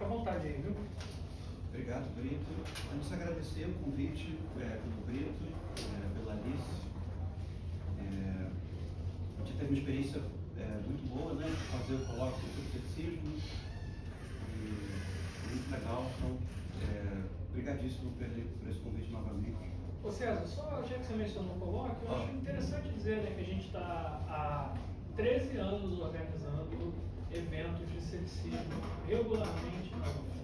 Fica à vontade aí, viu? Obrigado, Brito. Antes de agradecer o convite pelo Brito, pela Alice. A gente teve uma experiência muito boa, né? De fazer o colóquio sobre ceticismo. E muito legal. Então, obrigadíssimo por esse convite novamente. Ô César, só já que você mencionou o colóquio, eu acho interessante dizer, né, que a gente está há 13 anos organizando eventos de ceticismo regularmente na UFRGS.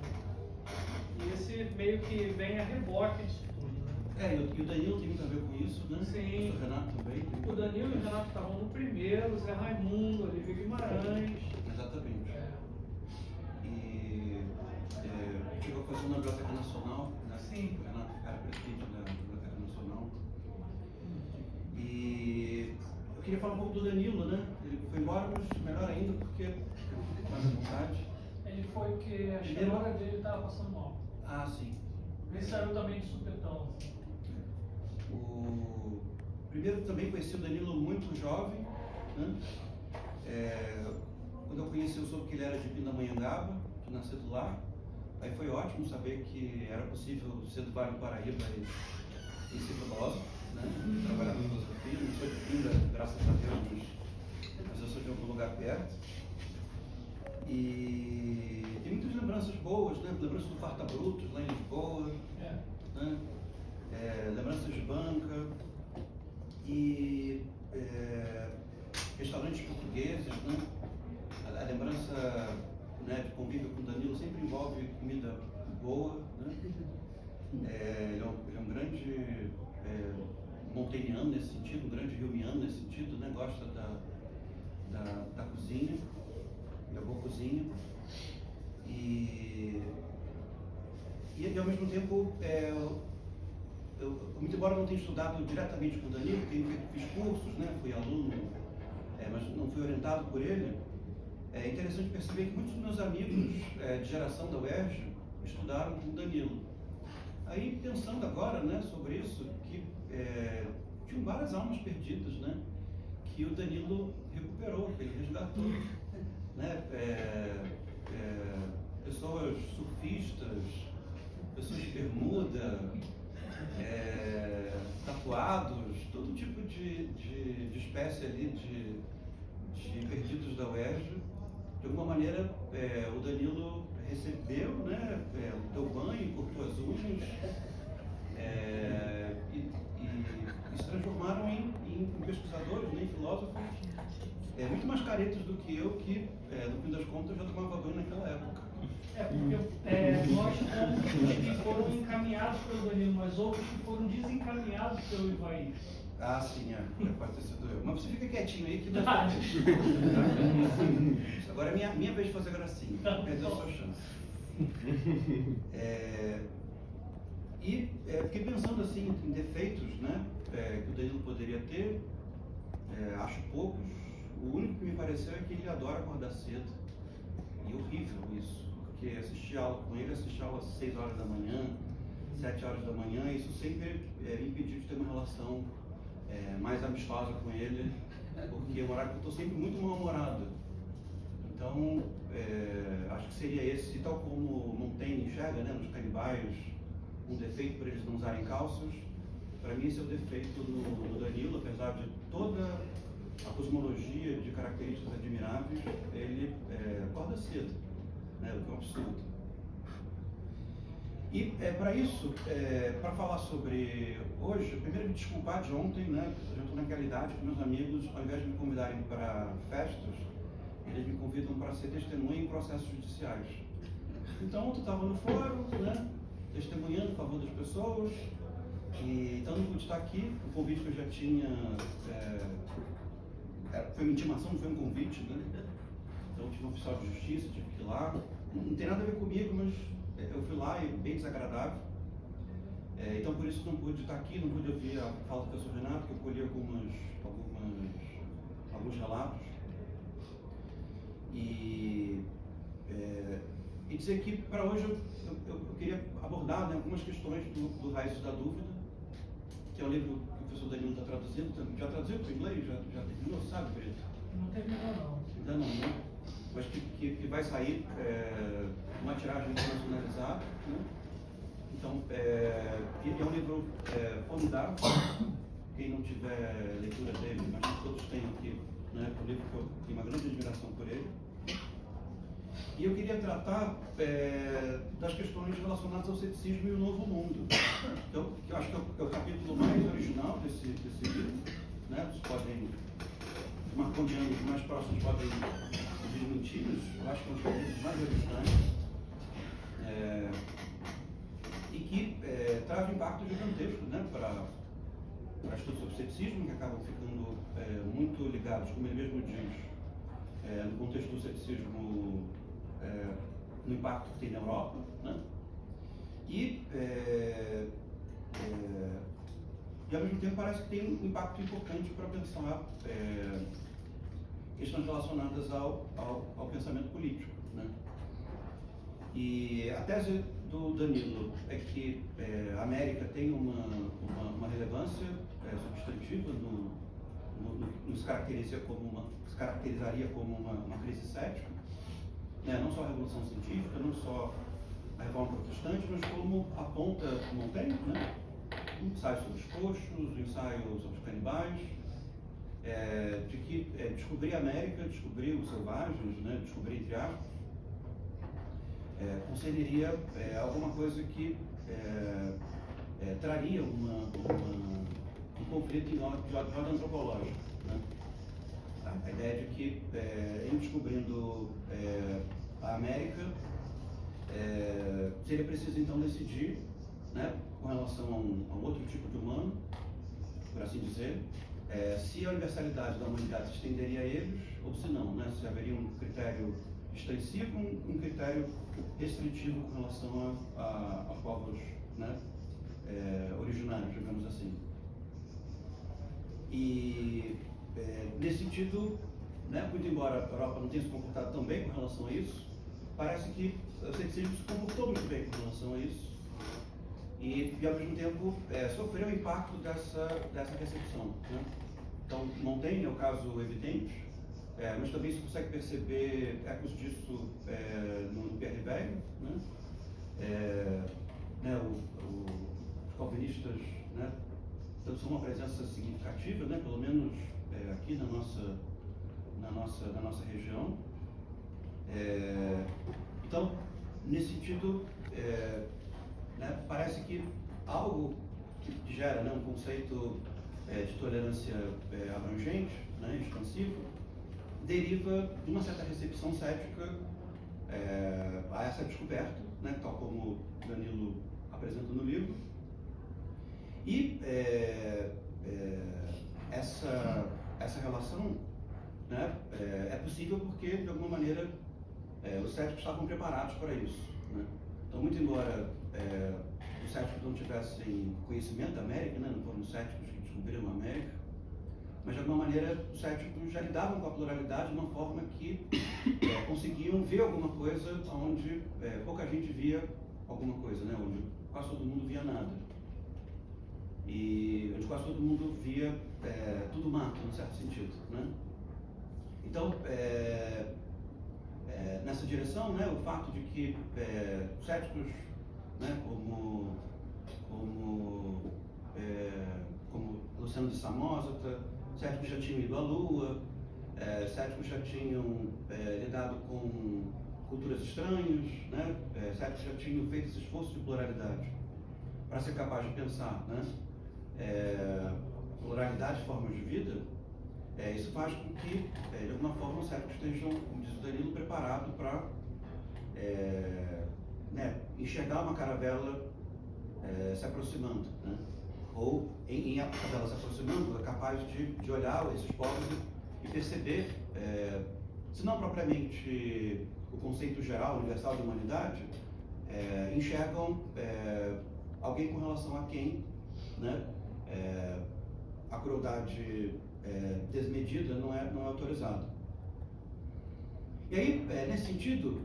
E esse meio que vem a reboque disso tudo, né? E o Danilo tem muito a ver com isso, né? Sim. O Renato também. O Danilo e o Renato estavam no primeiro, o Zé Raimundo, Olivia Guimarães. Exatamente. E chegou a fazer uma Biblioteca Nacional, né? Sim. O Renato era presidente da Biblioteca Nacional. E eu queria falar um pouco do Danilo, né? Ele foi embora, mas melhor ainda, porque mais à vontade. Ele foi porque a senhora dele estava passando mal. Ah, sim. Ele saiu também de supetão. Assim. Primeiro, também conheci o Danilo muito jovem, né? Quando eu conheci, eu soube que ele era de Pindamonhangaba, que nascido lá. Aí foi ótimo saber que era possível ser do Vale do Paraíba e ser filósofo, né? Trabalhar com filosofia. Não sou de Pinda, graças a Deus, mas eu sou de algum lugar perto. E tem muitas lembranças boas, né? Lembranças do Farta Brutus, lá em Lisboa, né? Lembranças de banca e restaurantes portugueses, né? A lembrança, né, de convívio com o Danilo sempre envolve comida boa, né? Ele é um grande monteiriano nesse sentido, um grande riomiano nesse sentido, né? Gosta da cozinha, da boa cozinha. E ao mesmo tempo, muito embora não tenha estudado diretamente com o Danilo, fiz cursos, né? Fui aluno, mas não fui orientado por ele. É interessante perceber que muitos dos meus amigos de geração da UERJ estudaram com o Danilo. Aí, pensando agora, né, sobre isso, que tinham várias almas perdidas, né, que o Danilo recuperou, que ele resgatou. Né? Pessoas surfistas, pessoas de bermuda, tatuados, todo tipo de espécie ali de perdidos da UERJ. De alguma maneira, o Danilo recebeu, né, deu banho, cortou as unhas e se transformaram em pesquisadores, né, em filósofos muito mais caretos do que eu, que, no fim das contas, já tomava banho naquela época. Porque nós fomos os que foram encaminhados pelo Danilo, mas outros que foram desencaminhados pelo Ivaí. Ah, sim, pode ter sido eu. Mas você fica quietinho aí que agora é minha vez de fazer gracinha. Perdeu a sua chance. Fiquei pensando assim em defeitos, né, que o Danilo poderia ter. Acho poucos. O único que me pareceu é que ele adora acordar cedo. E horrível isso. Porque assistir aula com ele, assistir aula às 6 horas da manhã, 7 horas da manhã, isso sempre me impediu de ter uma relação mais amistosa com ele, porque é um horário que eu estou sempre muito mal-humorado. Então, acho que seria esse, tal como Montaigne enxerga, né, nos canibais, um defeito para eles não usarem calças. Para mim, esse é o defeito do Danilo, apesar de toda a cosmologia de características admiráveis, ele acorda cedo, né, o que é um absurdo. E para isso, para falar sobre hoje, primeiro me desculpar de ontem, né? Eu já estou naquela idade que meus amigos, ao invés de me convidarem para festas, eles me convidam para ser testemunha em processos judiciais. Então, ontem estava no fórum, né? Testemunhando a favor das pessoas, e então não pude estar aqui. O convite que eu já tinha foi uma intimação, não foi um convite, né? Então, tive um oficial de justiça, tive que ir lá. Não tem nada a ver comigo, mas eu fui lá e bem desagradável. Então, por isso não pude estar aqui, não pude ouvir a fala do professor Renato, que eu colhi alguns relatos. E dizer que, para hoje, eu queria abordar, né, algumas questões do Raízes da Dúvida, que é um livro que o professor Danilo está traduzindo. Já traduziu para o inglês? Já terminou, sabe, Brito? Não terminou, não. Ainda não, né? Mas que vai sair uma tiragem internacionalizada, né? Então, é um livro formidável. Quem não tiver leitura dele, imagino que todos têm aqui, né? Um livro que eu tenho uma grande admiração por ele. E eu queria tratar das questões relacionadas ao ceticismo e o novo mundo. Então, eu acho que é o capítulo mais original desse livro, né? Vocês podem, os marcondianos mais próximos podem desmentir, mas eu acho que é um dos capítulos mais originais. E que traz um impacto gigantesco, né, para estudos sobre ceticismo, que acabam ficando muito ligados, como ele mesmo diz, no contexto do ceticismo, no impacto que tem na Europa, né? E ao mesmo tempo parece que tem um impacto importante para pensar questões relacionadas ao pensamento político, né? E a tese do Danilo é que a América tem uma relevância substantiva, nos caracterizaria como uma crise cética, né? Não só a Revolução Científica, não só a Reforma Protestante, mas como aponta Montaigne, né? O ensaio sobre os coxos, o ensaio sobre os canibais, de que descobrir a América, descobrir os selvagens, né? Descobrir entre aspas, conceberia alguma coisa que traria um conflito de ordem antropológica, né? A ideia de que, em descobrindo a América, seria preciso então decidir, né, com relação a um outro tipo de humano, por assim dizer, se a universalidade da humanidade se estenderia a eles ou se não, né? Se haveria um critério extensivo, um critério restritivo com relação a povos, né, originários, digamos assim. E, nesse sentido, né, muito embora a Europa não tenha se comportado tão bem com relação a isso, parece que o ceticismo se comportou muito bem com relação a isso e ao mesmo tempo, sofreu o impacto dessa recepção, né? Então, Montaigne é o caso evidente, mas também se consegue perceber ecos disso no Pierre Ribeiro, né? Os calvinistas, né, são uma presença significativa, né, pelo menos aqui na nossa região. Então, nesse sentido, né, parece que algo que gera, né, um conceito de tolerância abrangente, né, expansivo, deriva de uma certa recepção cética a essa descoberta, né, tal como Danilo apresenta no livro. E essa relação, né, é possível porque, de alguma maneira, os céticos estavam preparados para isso, né? Então, muito embora os céticos não tivessem conhecimento da América, né, não foram os céticos que descobriram a América, mas de alguma maneira os céticos já lidavam com a pluralidade de uma forma que conseguiam ver alguma coisa onde pouca gente via alguma coisa, né, onde quase todo mundo via nada. E onde quase todo mundo via tudo mato, num certo sentido, né? Então, nessa direção, né, o fato de que os céticos, né, como Luciano de Samosata, céticos já tinham ido à Lua, céticos já tinham lidado com culturas estranhas, né, céticos já tinham feito esse esforço de pluralidade para ser capaz de pensar, né, pluralidade de formas de vida. Isso faz com que, de alguma forma, os céticos estejam, como diz o Danilo, preparados para né, enxergar uma caravela se aproximando, né? Ou, em a caravela se aproximando, é capaz de olhar esses povos e perceber, se não propriamente o conceito geral, universal de humanidade, enxergam alguém com relação a quem, né, a crueldade desmedida não é autorizada. E aí, nesse sentido,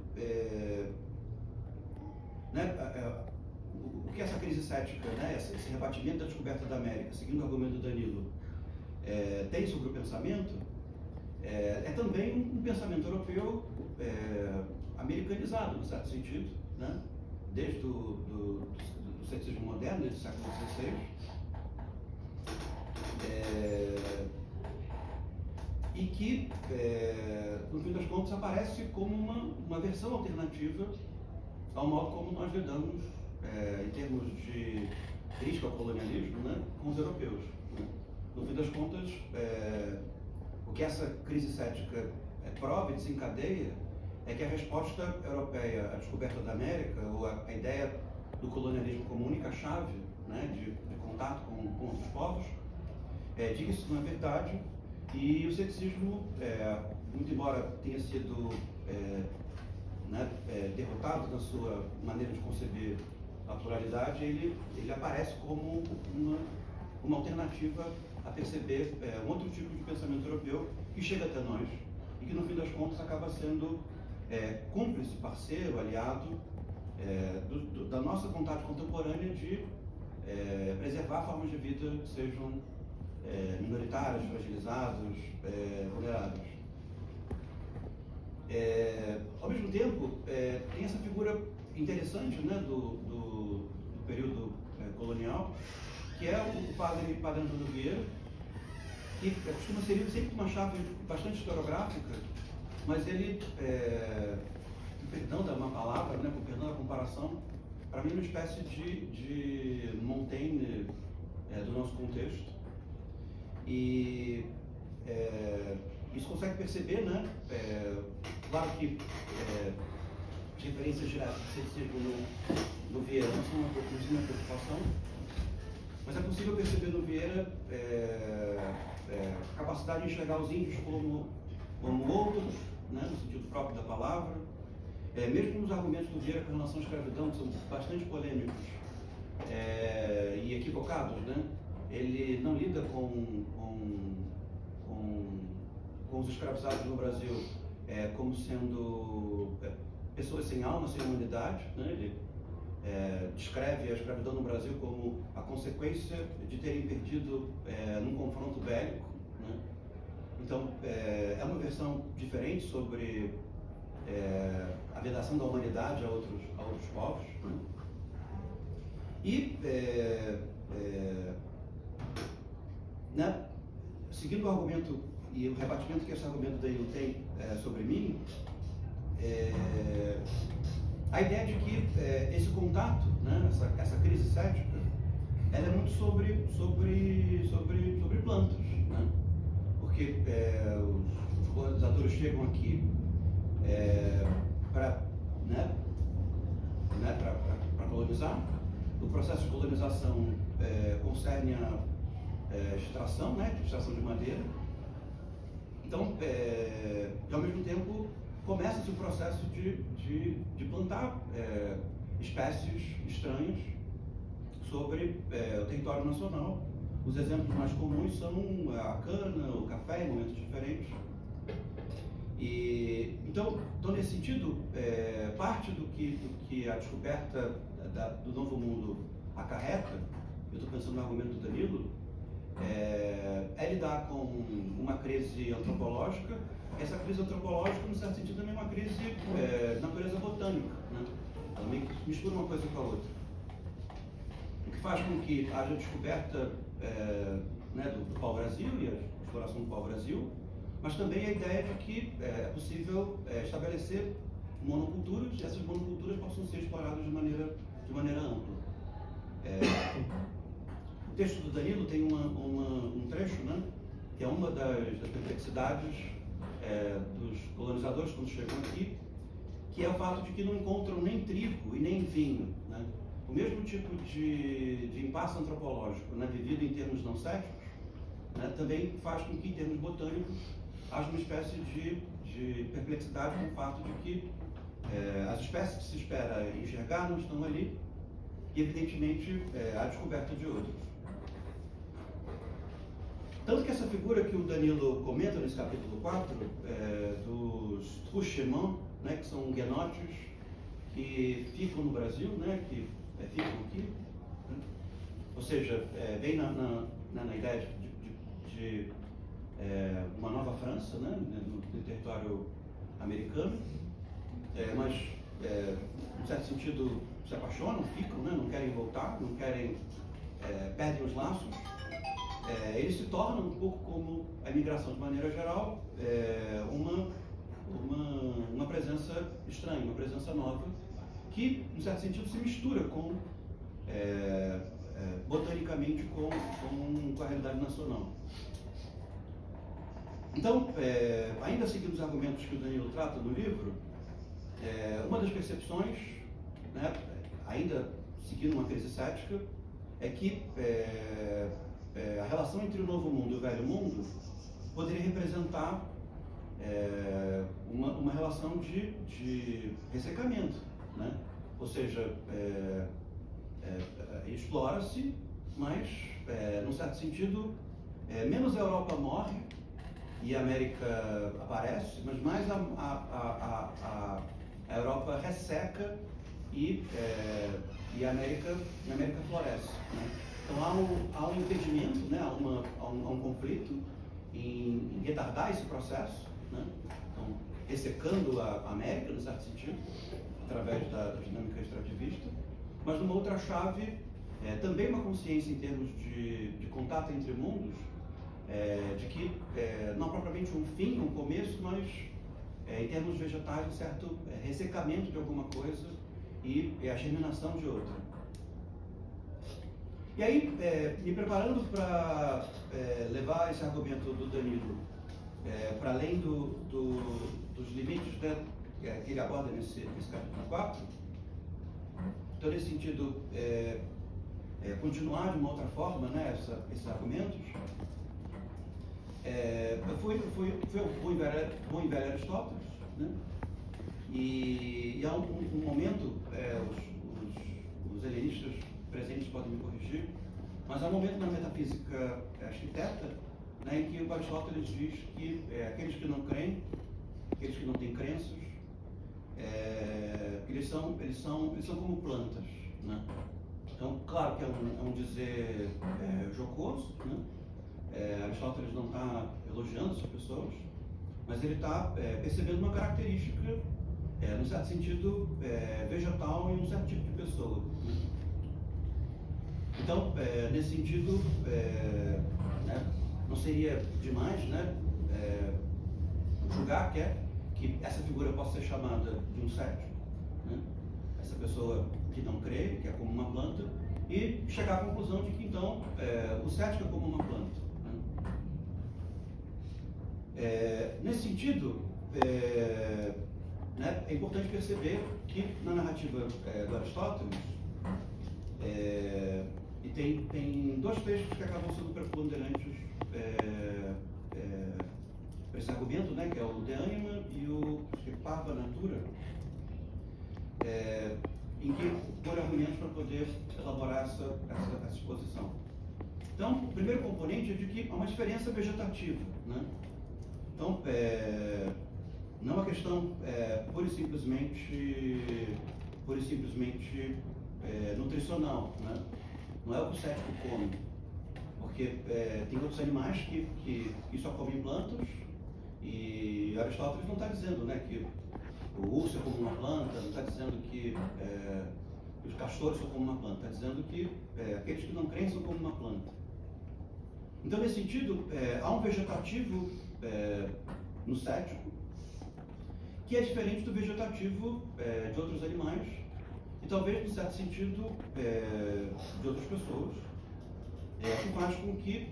né, o que essa crise cética, né, esse rebatimento da descoberta da América, seguindo o argumento do Danilo, tem sobre o pensamento, é também um pensamento europeu americanizado, no certo sentido, né? Desde do ceticismo moderno, desde o século XVI. E que, no fim das contas, aparece como uma versão alternativa ao modo como nós lidamos, em termos de crítica ao colonialismo, né, com os europeus. Né? No fim das contas, o que essa crise cética prova e desencadeia é que a resposta europeia à descoberta da América, ou a ideia do colonialismo como única chave, né, de contato com outros povos, diga-se uma verdade, e o ceticismo, muito embora tenha sido derrotado na sua maneira de conceber a pluralidade, ele aparece como uma alternativa a perceber um outro tipo de pensamento europeu que chega até nós e que, no fim das contas, acaba sendo cúmplice, parceiro, aliado da nossa vontade contemporânea de preservar formas de vida que sejam minoritárias, fragilizadas, vulneráveis. Ao mesmo tempo, tem essa figura interessante, né, do período colonial, que é o padre Antônio Vieira, que costuma ser sempre uma chave bastante historiográfica, mas ele, com perdão da uma palavra, né, com perdão da comparação, para mim é uma espécie de Montaigne do nosso contexto. E isso consegue perceber, né? Claro que as referências diretas do ceticismo no Vieira não são uma preocupação, mas é possível perceber no Vieira a capacidade de enxergar os índios como outros, né, no sentido próprio da palavra, mesmo nos argumentos do Vieira com relação à escravidão, que são bastante polêmicos e equivocados, né? Ele não lida com os escravizados no Brasil como sendo pessoas sem alma, sem humanidade, né? Ele descreve a escravidão no Brasil como a consequência de terem perdido num confronto bélico, né? Então, é uma versão diferente sobre a vedação da humanidade a outros povos, né? E né, seguindo o argumento e o rebatimento que esse argumento daí tem sobre mim, a ideia de que esse contato, né, essa crise cética, ela é muito sobre plantas, né? Porque os colonizadores chegam aqui para colonizar. O processo de colonização concerne a extração, né, de extração de madeira. Então, ao mesmo tempo, começa-se o processo de plantar espécies estranhas sobre o território nacional. Os exemplos mais comuns são a cana, o café, em momentos diferentes. E, então, nesse sentido, parte do que a descoberta do Novo Mundo acarreta, eu estou pensando no argumento do Danilo, é lidar com uma crise antropológica. Essa crise antropológica, no certo sentido, também é uma crise de natureza botânica, né? Ela meio que mistura uma coisa com a outra. O que faz com que haja descoberta né, do pau-brasil e a exploração do pau-brasil, mas também a ideia de que é possível estabelecer monoculturas e essas monoculturas possam ser exploradas de maneira ampla. O texto do Danilo tem um trecho, né, que é uma das perplexidades dos colonizadores quando chegam aqui, que é o fato de que não encontram nem trigo e nem vinho, né? O mesmo tipo de impasse antropológico, né, vivido em termos não céticos, né, também faz com que, em termos botânicos, haja uma espécie de perplexidade com o fato de que as espécies que se espera enxergar não estão ali e, evidentemente, há descoberta de outros. Tanto que essa figura que o Danilo comenta nesse capítulo 4, dos Truchemans, né, que são guenotes que ficam no Brasil, né, que ficam aqui, né? Ou seja, vem na ideia de uma nova França, né, no território americano, mas, em certo sentido, se apaixonam, ficam, né? Não querem voltar, não querem, perdem os laços. Eles se tornam um pouco como a imigração de maneira geral, uma presença estranha, uma presença nova, que, em certo sentido, se mistura com, botanicamente com a realidade nacional. Então, ainda seguindo os argumentos que o Danilo trata no livro, uma das percepções, né, ainda seguindo uma crise cética, é que a relação entre o Novo Mundo e o Velho Mundo poderia representar uma relação de ressecamento, né? Ou seja, explora-se, mas, num certo sentido, menos a Europa morre e a América aparece, mas mais a Europa resseca e a América floresce, né? Então há um impedimento, né? há um conflito em retardar esse processo, né? Então, ressecando a América, no certo sentido, através da dinâmica extrativista, mas numa outra chave, também uma consciência em termos de contato entre mundos, de que não propriamente um fim, um começo, mas em termos vegetais, um certo ressecamento de alguma coisa e a germinação de outra. E aí, me preparando para levar esse argumento do Danilo para além dos limites, né, que ele aborda nesse capítulo 4, então, nesse sentido, continuar de uma outra forma, né, esses argumentos, eu fui ao bom e velho Aristóteles, né, e há um momento, os helenistas presentes podem me corrigir, mas há um momento na metafísica arquiteta, né, em que o Aristóteles diz que aqueles que não creem, aqueles que não têm crenças, eles são como plantas, né? Então, claro que é um dizer jocoso, né? Aristóteles não está elogiando essas pessoas, mas ele está percebendo uma característica, num certo sentido, vegetal em um certo tipo de pessoa, né? Então, nesse sentido, né, não seria demais, né, julgar que essa figura possa ser chamada de um cético, né? Essa pessoa que não crê, que é como uma planta, e chegar à conclusão de que, então, o cético é como uma planta, né? Nesse sentido, né, é importante perceber que na narrativa do Aristóteles, e tem dois textos que acabam sendo preponderantes para esse argumento, né, que é o De Anima e o Parva Natura, em que por argumentos para poder elaborar essa exposição. Então, o primeiro componente é de que há uma diferença vegetativa, né? Então, não é uma questão pura e simplesmente nutricional, né? Não é o que o cético come, porque tem outros animais que só comem plantas, e Aristóteles não está dizendo, né, que o urso é como uma planta, não está dizendo que os castores são como uma planta, está dizendo que aqueles que não creem são como uma planta. Então, nesse sentido, há um vegetativo no cético que é diferente do vegetativo de outros animais e talvez, em certo sentido, de outras pessoas, que faz com que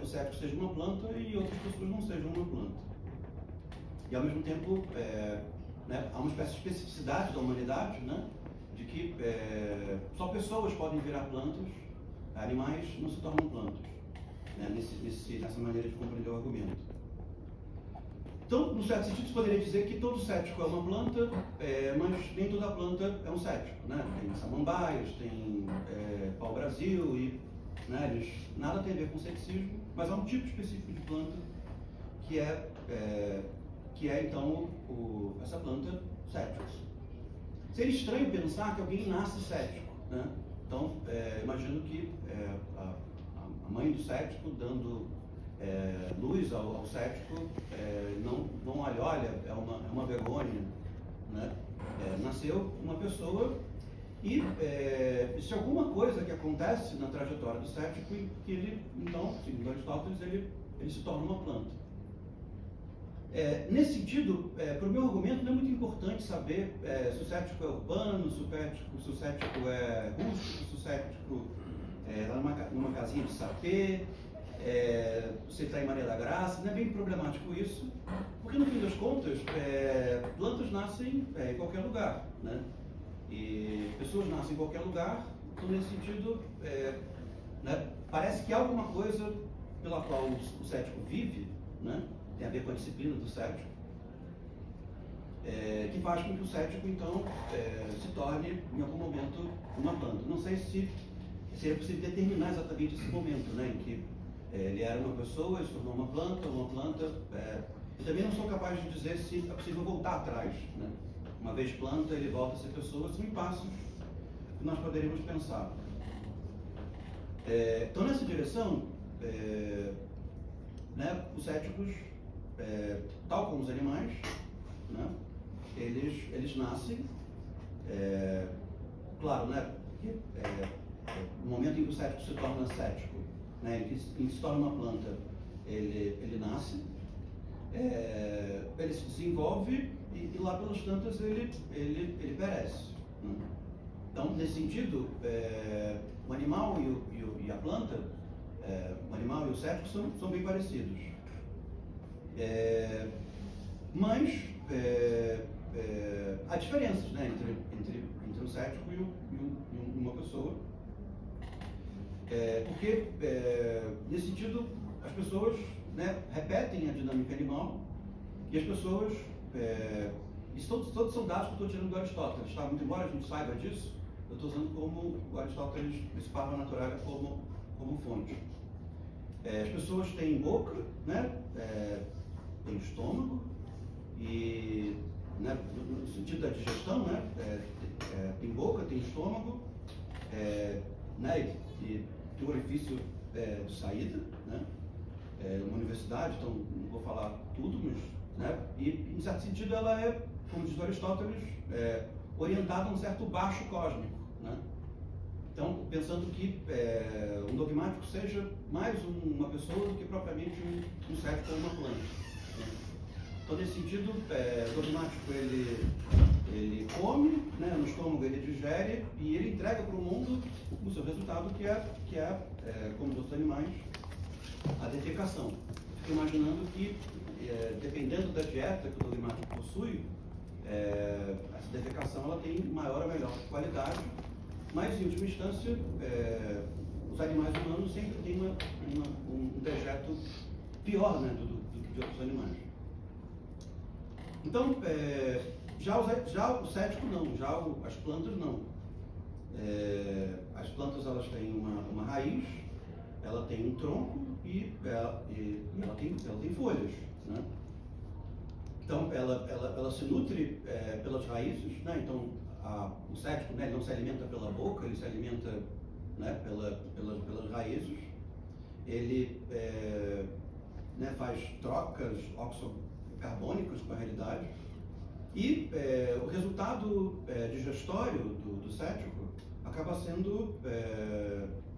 o cético seja uma planta e outras pessoas não sejam uma planta. E, ao mesmo tempo, né, há uma espécie de especificidade da humanidade, né, de que só pessoas podem virar plantas, animais não se tornam plantas, né, nessa maneira de compreender o argumento. Então, no certo sentido, se poderia dizer que todo cético é uma planta, mas nem toda planta é um cético, né? Tem samambaias, tem pau-brasil, e né, eles nada tem a ver com ceticismo, mas há um tipo específico de planta que é então, essa planta cética. Seria estranho pensar que alguém nasce cético, né? Então, imagino que a mãe do cético dando luz ao cético, não olha, é uma begônia, né? Nasceu uma pessoa e se alguma coisa que acontece na trajetória do cético, que ele, então, segundo Aristóteles, ele se torna uma planta. Nesse sentido, para o meu argumento, não é muito importante saber se o cético é urbano, se o cético é rústico, se o cético está numa casinha de sapê, se está em Maria da Graça. Não é bem problemático isso, porque no fim das contas, plantas nascem em qualquer lugar, né? E pessoas nascem em qualquer lugar, então nesse sentido, né, parece que há alguma coisa pela qual o cético vive, né? Tem a ver com a disciplina do cético, que faz com que o cético, então, se torne, em algum momento, uma planta. Não sei se seria possível determinar exatamente esse momento, né, em que ele era uma pessoa e se tornou uma planta. Eu também não sou capaz de dizer se é possível voltar atrás, né? Uma vez planta, ele volta a ser pessoa. São passos que nós poderíamos pensar. Então, nessa direção, né, os céticos, tal como os animais, né, eles nascem, claro, né, no momento em que o cético se torna cético, né, em que se torna uma planta, ele nasce, ele se desenvolve e lá pelas tantas ele perece, né? Então, nesse sentido, o animal e a planta, o animal e o cético são bem parecidos. Mas há diferenças, né, entre um cético e uma pessoa. Porque, nesse sentido, as pessoas, né, repetem a dinâmica animal e as pessoas... Isso todos são dados que eu estou tirando do Aristóteles, tá? Muito embora a gente saiba disso, eu estou usando como o Aristóteles, esse Parva Naturalia, como fonte. As pessoas têm boca, né? Tem estômago, e, né, no sentido da digestão, né? Tem boca, tem estômago, né? E tem um orifício de saída, né? Uma universidade, então não vou falar tudo, mas, né? E, em certo sentido, ela é, como diz Aristóteles, orientada a um certo baixo cósmico, né? Então, pensando que um dogmático seja mais uma pessoa do que propriamente um cético ou uma planta, né? Então, nesse sentido, o dogmático ele come, né? No estômago ele digere e ele entrega para o mundo o seu resultado, que é como os outros animais, a defecação. Fico imaginando que, dependendo da dieta que o dogmático possui, essa defecação ela tem maior ou melhor qualidade, mas em última instância os animais humanos sempre têm um dejeto pior, né, do que de outros animais. Então, já o cético não, as plantas não. As plantas elas têm uma raiz, ela tem um tronco e ela tem folhas, né? Então, ela se nutre pelas raízes, né? Então, o cético, né, ele não se alimenta pela boca, ele se alimenta, né, pelas raízes. Ele né, faz trocas oxocarbônicas com a realidade. E o resultado digestório do cético acaba sendo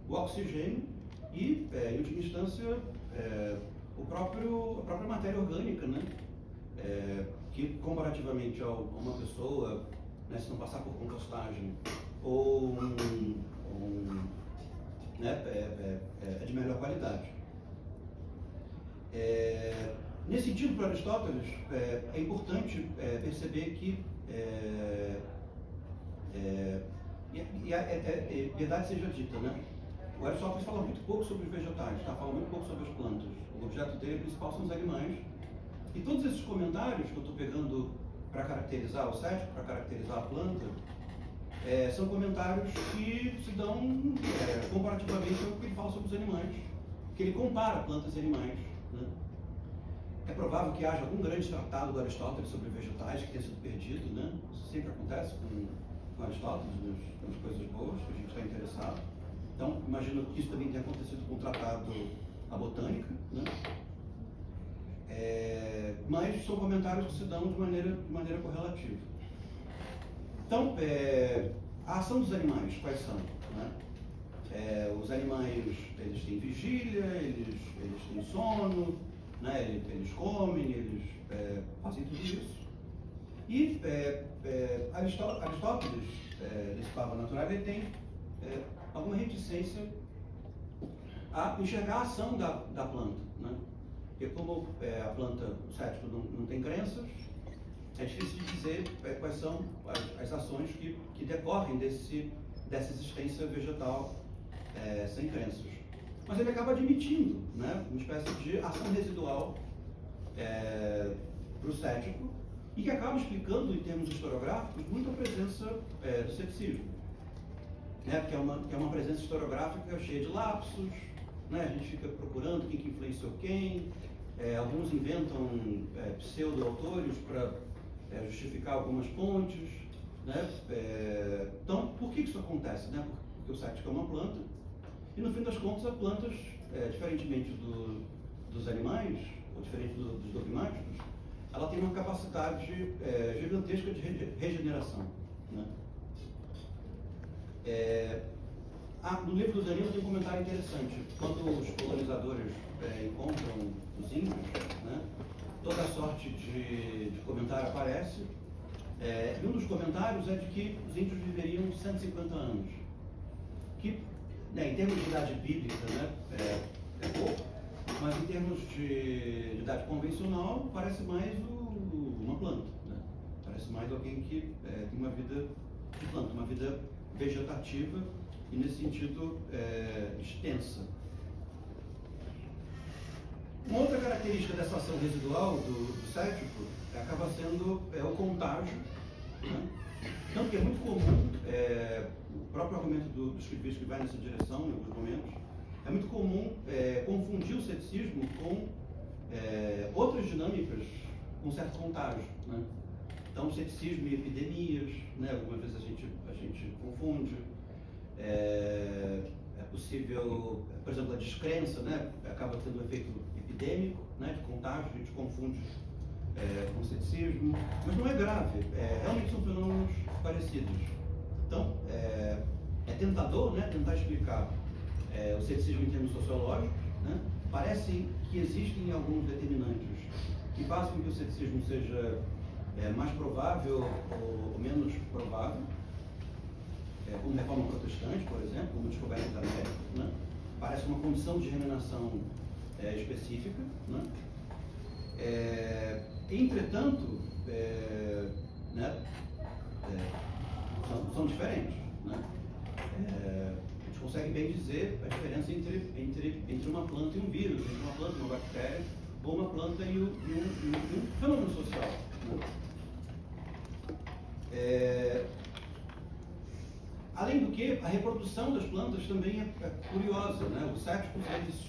o oxigênio e, em última instância, a própria matéria orgânica, né? Que, comparativamente a uma pessoa, né, se não passar por compostagem, ou né, é de melhor qualidade. Nesse sentido, para Aristóteles, é importante perceber que, verdade seja dita, né? O Aristóteles fala muito pouco sobre os vegetais, fala muito pouco sobre as plantas. O objeto dele principal são os animais. E todos esses comentários que eu estou pegando para caracterizar o cético, para caracterizar a planta, são comentários que se dão comparativamente ao que ele fala sobre os animais, que ele compara plantas e animais, né? É provável que haja algum grande tratado do Aristóteles sobre vegetais que tenha sido perdido, né? Isso sempre acontece com Aristóteles, nas coisas boas, que a gente está interessado. Então, imagino que isso também tenha acontecido com o tratado A Botânica, né? Mas são comentários que se dão de maneira correlativa. Então, a ação dos animais, quais são? Né? Os animais, eles têm vigília, eles têm sono, né? Eles comem, eles fazem tudo isso. E Aristóteles, nesse Fábula Natural, ele tem alguma reticência a enxergar a ação da planta. Né? Porque como a planta, o cético não tem crenças, é difícil de dizer quais são as ações que decorrem dessa existência vegetal sem crenças. Mas ele acaba admitindo, né, uma espécie de ação residual para o cético e que acaba explicando, em termos historiográficos, muito a presença do ceticismo. Né, que é uma presença historiográfica cheia de lapsos, né, a gente fica procurando quem que influenciou quem, alguns inventam pseudo-autores para justificar algumas pontes. Né? Então, por que isso acontece? Né? Porque o cético é uma planta, e no fim das contas, as plantas, diferentemente dos animais, ou diferente dos dogmáticos, ela tem uma capacidade gigantesca de regeneração. Né? No livro do Danilo tem um comentário interessante. Quando os colonizadores encontram os índios, né, toda a sorte de comentário aparece. E um dos comentários é de que os índios viveriam 150 anos. Que, né, em termos de idade bíblica, né, é pouco, mas em termos de idade convencional, parece mais uma planta. Né? Parece mais alguém que tem uma vida de planta, uma vida vegetativa e, nesse sentido, extensa. Uma outra característica dessa ação residual do cético acaba sendo o contágio. Né? Tanto que é muito comum, o próprio argumento do escrivista que vai nessa direção, em alguns momentos, é muito comum confundir o ceticismo com outras dinâmicas com certo contágio. Né? Então, ceticismo e epidemias, né? Algumas vezes a gente confunde. É possível, por exemplo, a descrença, né? Acaba tendo um efeito epidêmico, né? De contágio, a gente confunde com o ceticismo, mas não é grave, realmente são fenômenos parecidos. Então, é tentador, né? Tentar explicar o ceticismo em termos sociológicos. Né? Parece que existem alguns determinantes que fazem com que o ceticismo seja mais provável ou menos provável, como reforma protestante, por exemplo, como descoberta da América. Né? Parece uma condição de germinação específica. Né? Entretanto, né? São diferentes. Né? A gente consegue bem dizer a diferença entre uma planta e um vírus, entre uma planta e uma bactéria, ou uma planta e um fenômeno social. Né? Além do que, a reprodução das plantas também é curiosa. Né? Os céticos,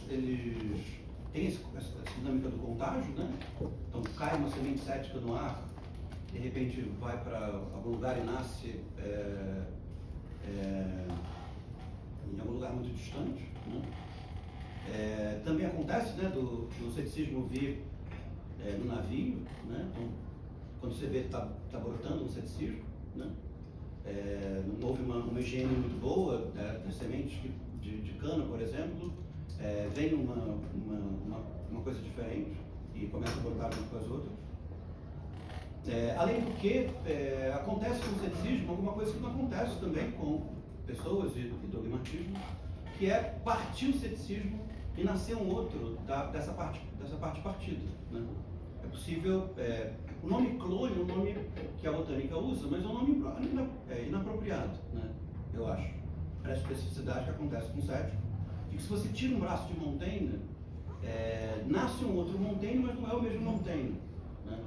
eles têm essa dinâmica do contágio. Né? Então, cai uma semente cética no ar, de repente vai para algum lugar e nasce em algum lugar muito distante. Né? Também acontece, né, do ceticismo vir no navio. Né? Então, quando você vê que está brotando um ceticismo, né? Não houve uma higiene muito boa das sementes de cana, por exemplo, vem uma coisa diferente e começa a brotar junto com as outras. Além do que, acontece com o ceticismo alguma coisa que não acontece também com pessoas e dogmatismo, que é partir o ceticismo e nascer um outro dessa parte partida. Né? É possível, o nome clone é um nome que a botânica usa, mas é um nome inapropriado, né? Eu acho, para a especificidade que acontece com o cético, de que se você tira um braço de Montaigne, nasce um outro Montaigne, mas não é o mesmo Montaigne. Né?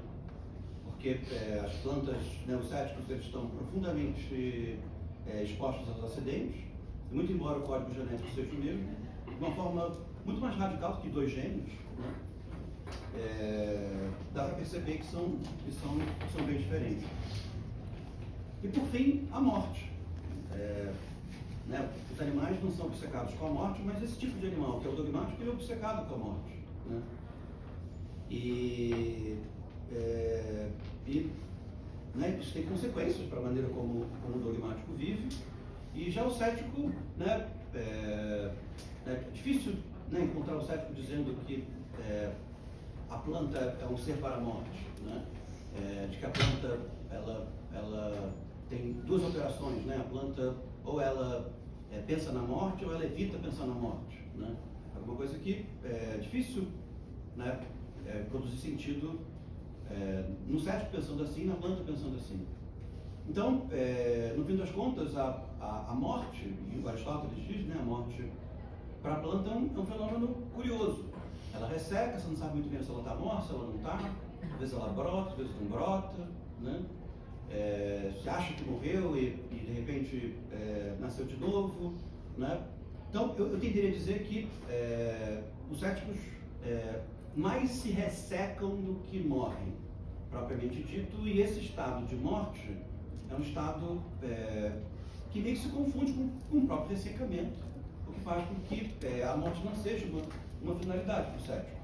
Porque as plantas, né, os céticos, eles estão profundamente expostos aos acidentes, e muito embora o código genético seja o mesmo, de uma forma muito mais radical do que dois gêmeos, né? Dá para perceber que são bem diferentes. E por fim, a morte. Né? Os animais não são obcecados com a morte, mas esse tipo de animal, que é o dogmático, ele é obcecado com a morte. Né? né, isso tem consequências para a maneira como o dogmático vive. E já o cético, né, é difícil, né, encontrar o cético dizendo que a planta é um ser para a morte, né? De que a planta ela tem duas operações, né? A planta ou ela pensa na morte ou ela evita pensar na morte, né? Alguma coisa que é difícil, né, produzir sentido no cético pensando assim, na planta pensando assim. Então, no fim das contas, a morte, e o Aristóteles diz, né, a morte para a planta é um fenômeno curioso. Ela resseca, você não sabe muito bem se ela está morta, se ela não está, às vezes ela brota, às vezes não brota, né? Você acha que morreu e de repente nasceu de novo, né? Então, eu tenderia a dizer que os céticos mais se ressecam do que morrem, propriamente dito, e esse estado de morte é um estado que meio que se confunde com o próprio ressecamento, o que faz com que a morte não seja uma finalidade para o cético,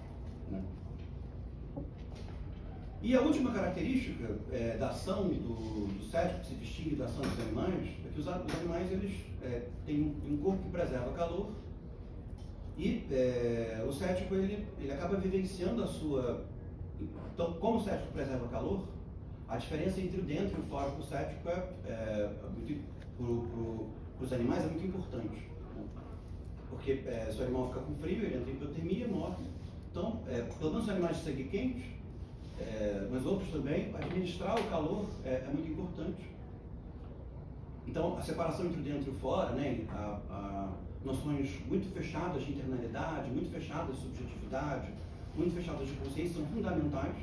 né? E a última característica da ação do cético, que se distingue da ação dos animais, é que os animais eles, têm um corpo que preserva calor e o cético ele acaba vivenciando a sua... Então, como o cético preserva calor, a diferença entre o dentro e o fora para o cético para os animais é muito importante, né? Porque se o animal fica com frio, ele entra em hipotermia e morre. Então, pelo menos os animais de sangue quente, mas outros também, administrar o calor é muito importante. Então, a separação entre o dentro e o fora, né, noções muito fechadas de internalidade, muito fechadas de subjetividade, muito fechadas de consciência são fundamentais,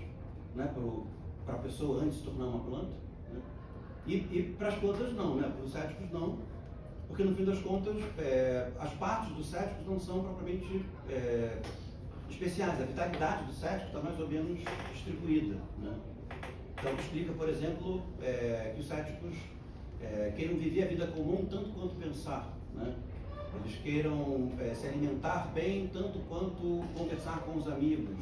né, para a pessoa antes de se tornar uma planta, né? E para as plantas não, né, para os céticos não, porque no fim das contas as partes dos céticos não são propriamente especiais. A vitalidade do cético está mais ou menos distribuída, né? Então explica, por exemplo, que os céticos queiram viver a vida comum tanto quanto pensar, né? Eles queiram se alimentar bem tanto quanto conversar com os amigos,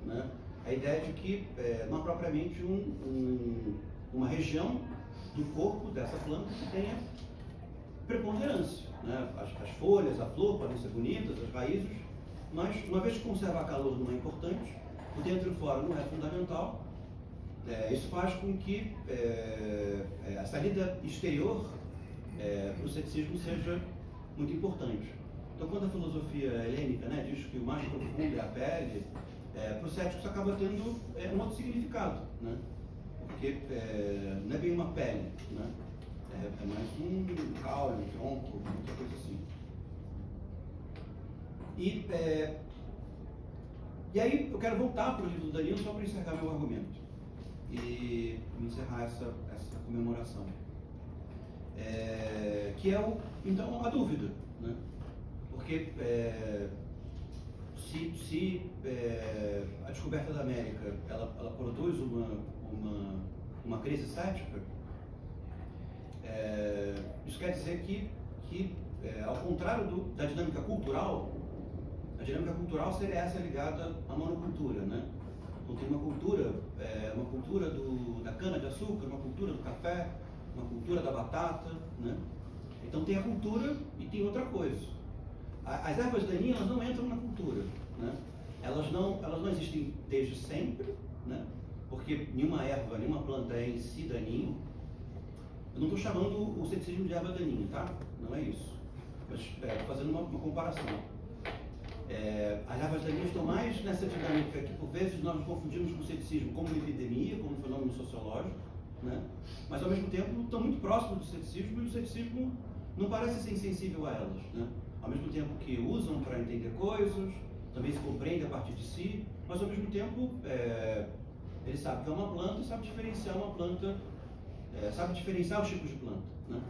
né? A ideia de que não há propriamente uma região do corpo dessa planta que tenha preponderância, né? As folhas, a flor podem ser bonitas, as raízes, mas uma vez que conservar calor não é importante, o dentro e o fora não é fundamental. Isso faz com que a saída exterior para o ceticismo seja muito importante. Então, quando a filosofia helênica, né, diz que o mais profundo é a pele, para os céticos acaba tendo um outro significado, né? Porque não é bem uma pele, né? É mais um caule, um tronco, muita coisa assim. E aí eu quero voltar para o livro do Danilo só para encerrar meu argumento e encerrar essa comemoração, que é então a dúvida, né? Porque se a descoberta da América ela produz uma crise cética, isso quer dizer que ao contrário da dinâmica cultural, a dinâmica cultural seria essa ligada à monocultura, né? Então tem uma cultura da cana-de-açúcar, uma cultura do café, uma cultura da batata, né? Então tem a cultura e tem outra coisa. As ervas daninhas elas não entram na cultura, né? Elas não existem desde sempre, né? Porque nenhuma erva, nenhuma planta é em si daninho. Eu não estou chamando o ceticismo de erva daninha, tá? Não é isso. Mas fazendo uma comparação. As ervas daninhas estão mais nessa dinâmica que por vezes nós confundimos com o ceticismo como uma epidemia, como um fenômeno sociológico, né? Mas ao mesmo tempo estão muito próximos do ceticismo e o ceticismo não parece ser insensível a elas, né? Ao mesmo tempo que usam para entender coisas, também se compreende a partir de si, mas ao mesmo tempo ele sabe que é uma planta e sabe diferenciar uma planta, sabe diferenciar os tipos de planta, né?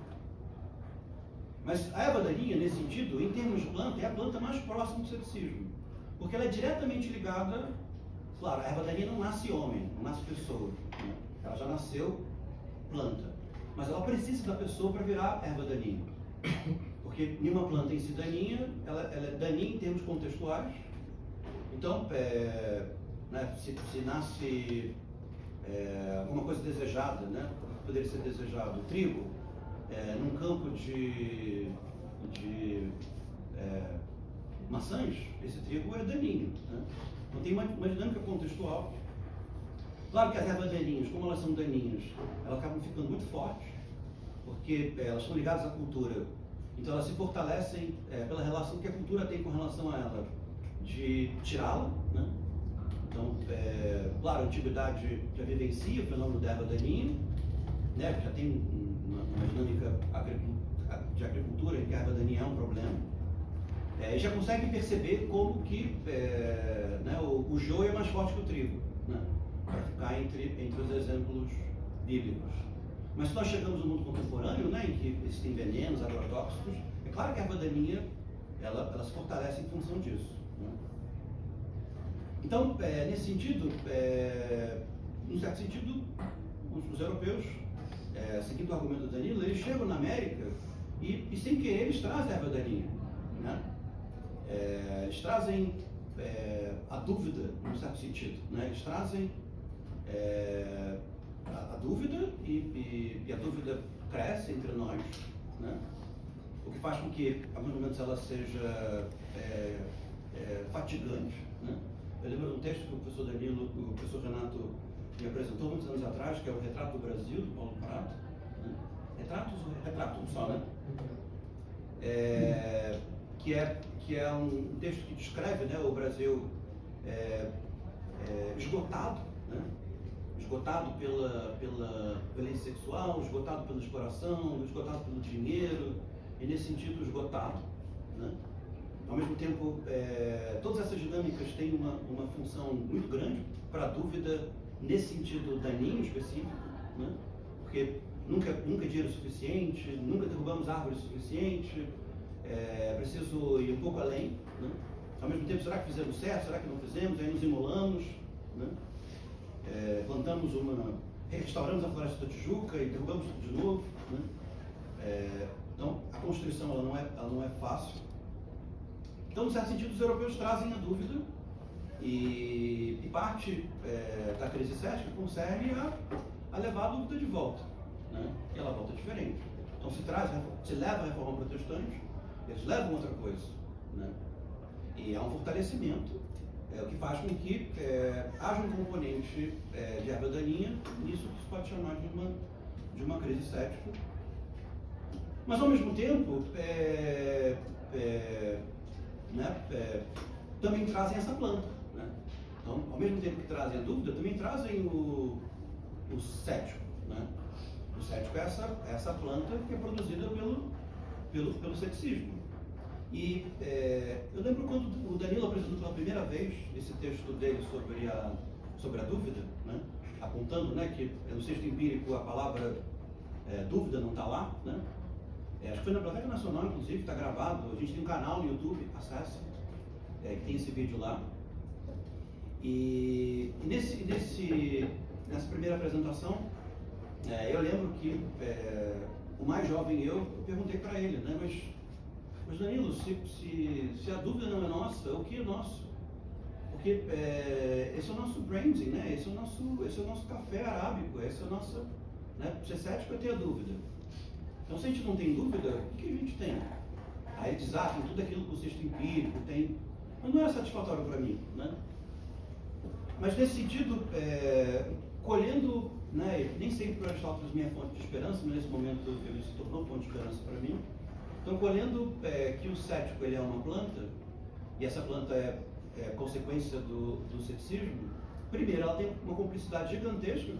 Mas a erva daninha, nesse sentido, em termos de planta, é a planta mais próxima do ceticismo, porque ela é diretamente ligada. Claro, a erva daninha não nasce homem, não nasce pessoa, né? Ela já nasceu planta, mas ela precisa da pessoa para virar erva daninha, porque nenhuma planta em si daninha, ela é daninha em termos contextuais. Então, né, se nasce alguma coisa desejada, né? Poderia ser desejado. O trigo, num campo de maçãs, esse trigo é daninho, né? Então tem uma dinâmica contextual. Claro que as ervas daninhas, como elas são daninhas, elas acabam ficando muito fortes, porque elas estão ligadas à cultura. Então elas se fortalecem pela relação que a cultura tem com relação a ela, de tirá-la, né? Então, claro, a antiguidade já vivencia o fenômeno da erva daninha, né? Já tem uma dinâmica de agricultura em que a erva daninha é um problema. E já consegue perceber como que né, o joio é mais forte que o trigo, né? Para ficar entre os exemplos bíblicos. Mas se nós chegamos no mundo contemporâneo, né, em que existem venenos, agrotóxicos, é claro que a erva daninha ela se fortalece em função disso, né? Então, nesse sentido, num certo sentido, os europeus, seguindo o argumento do Danilo, eles chegam na América e sem querer eles trazem a erva daninha, né? Eles trazem a dúvida, num certo sentido, né? Eles trazem a dúvida e a dúvida cresce entre nós, né? O que faz com que, a alguns momentos, ela seja fatigante, né? Eu lembro de um texto que o professor Danilo, o professor Renato me apresentou muitos anos atrás, que é o Retrato do Brasil, do Paulo Prato, né? Retrato, um só, né? Que é um texto que descreve, né, o Brasil esgotado, né? Esgotado pela violência sexual, esgotado pela exploração, esgotado pelo dinheiro, e nesse sentido esgotado, né? Ao mesmo tempo, todas essas dinâmicas têm uma função muito grande para a dúvida nesse sentido daninho específico, né? Porque nunca é dinheiro suficiente, nunca derrubamos árvores suficiente, preciso ir um pouco além, né? Ao mesmo tempo, será que fizemos certo? Será que não fizemos? Aí nos imolamos, né? Restauramos a Floresta da Tijuca e derrubamos tudo de novo, né? Então, a Constituição ela não é fácil. Então, no certo sentido, os europeus trazem a dúvida e parte da crise cética consegue a levar a dúvida de volta, né? E ela volta diferente. Então, se leva a reforma protestante, eles levam outra coisa, né? E há um fortalecimento, o que faz com que haja um componente de erva daninha nisso que se pode chamar de uma crise cética. Mas, ao mesmo tempo, também trazem essa planta, né? Então, ao mesmo tempo que trazem a dúvida, também trazem o cético, né? O cético é essa planta que é produzida pelo ceticismo. E eu lembro quando o Danilo apresentou pela primeira vez esse texto dele sobre a dúvida, né? Apontando, né, que no texto empírico a palavra dúvida não está lá, né? Acho que foi na Biblioteca Nacional, inclusive, está gravado. A gente tem um canal no YouTube, acesse, que tem esse vídeo lá. E nessa primeira apresentação, eu lembro que o mais jovem eu perguntei para ele, né, mas Danilo, se a dúvida não é nossa, o que é nosso? Porque esse é o nosso branding, né? Esse é o nosso café arábico, esse é o nosso, né? Ser cético é ter a dúvida. Então, se a gente não tem dúvida, o que a gente tem? Aí eles tem tudo aquilo que o texto empírico tem, mas não é satisfatório para mim, né? Mas nesse sentido, colhendo, né, nem sempre Aristóteles minha fonte de esperança, mas nesse momento ele se tornou fonte de esperança para mim. Então, colhendo que o cético ele é uma planta, e essa planta é consequência do ceticismo, primeiro, ela tem uma cumplicidade gigantesca